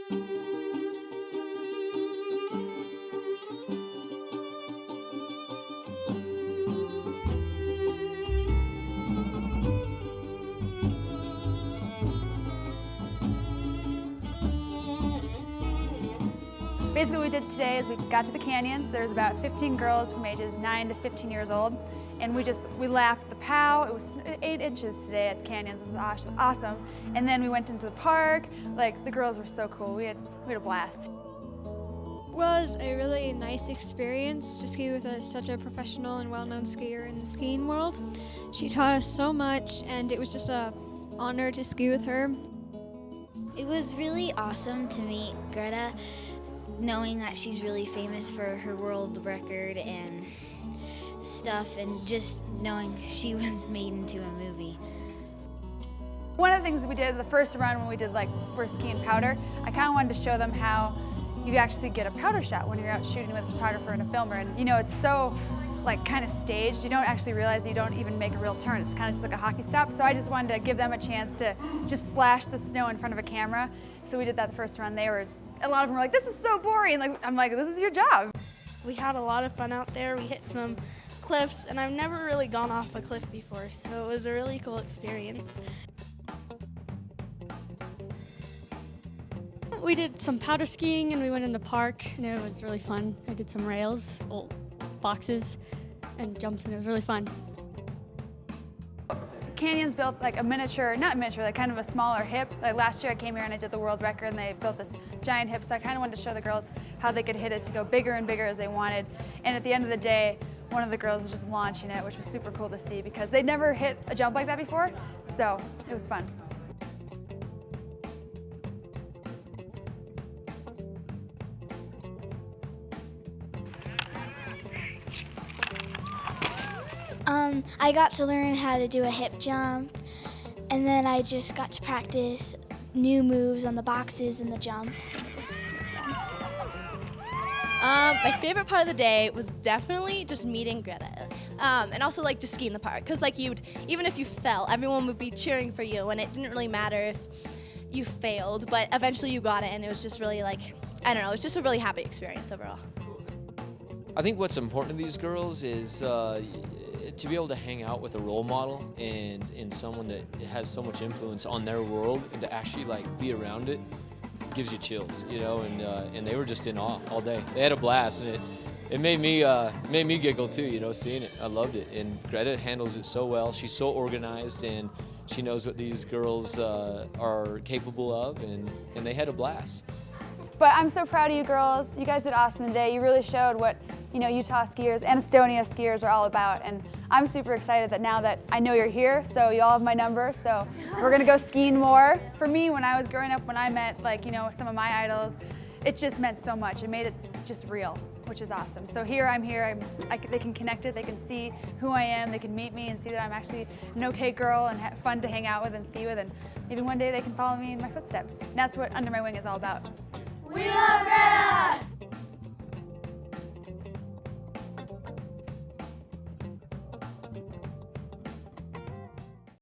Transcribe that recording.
Basically what we did today is we got to the canyons. There's about 15 girls from ages 9 to 15 years old, and we lapped the POW. It was 8 inches today at the canyons. It was awesome. And then we went into the park. Like, the girls were so cool. We had a blast. It was a really nice experience to ski with such a professional and well-known skier in the skiing world. She taught us so much, and it was just an honor to ski with her. It was really awesome to meet Grete, knowing that she's really famous for her world record and stuff, and just knowing she was made into a movie. One of the things we did the first run when we did we're skiing powder, I kind of wanted to show them how you actually get a powder shot when you're out shooting with a photographer and a filmer. And it's so kind of staged. You don't actually realize you don't even make a real turn. It's kind of just like a hockey stop. So I just wanted to give them a chance to just slash the snow in front of a camera. So we did that the first run. A lot of them were like, "This is so boring." I'm like, "This is your job." We had a lot of fun out there. We hit some cliffs, and I've never really gone off a cliff before, so it was a really cool experience. We did some powder skiing, and we went in the park, and it was really fun. I did some rails, boxes, and jumped, and it was really fun. Canyons built not miniature, kind of a smaller hip. Last year I came here and I did the world record, and they built this giant hip, so I kind of wanted to show the girls how they could hit it to go bigger and bigger as they wanted. And at the end of the day, one of the girls was just launching it, which was super cool to see because they'd never hit a jump like that before, so it was fun. I got to learn how to do a hip jump, and then I just got to practice new moves on the boxes and the jumps, and it was really fun. My favorite part of the day was definitely just meeting Grete, and also just ski in the park, because even if you fell, everyone would be cheering for you, and it didn't really matter if you failed, but eventually you got it, and it was just really I don't know, it was just a really happy experience overall. I think what's important to these girls is to be able to hang out with a role model and someone that has so much influence on their world, and to actually be around it gives you chills, and they were just in awe all day. They had a blast, and it made me giggle too, seeing it. I loved it, and Grete handles it so well. She's so organized, and she knows what these girls are capable of, and they had a blast. But I'm so proud of you girls. You guys did awesome today. You really showed what Utah skiers and Estonia skiers are all about, and I'm super excited that now that I know you're here, so you all have my number, so we're gonna go skiing more. For me, when I was growing up, when I met some of my idols, it just meant so much. It made it just real, which is awesome. So I'm here, they can connect it, they can see who I am, they can meet me and see that I'm actually an okay girl and fun to hang out with and ski with, and maybe one day they can follow me in my footsteps. That's what Under My Wing is all about. We love Grete!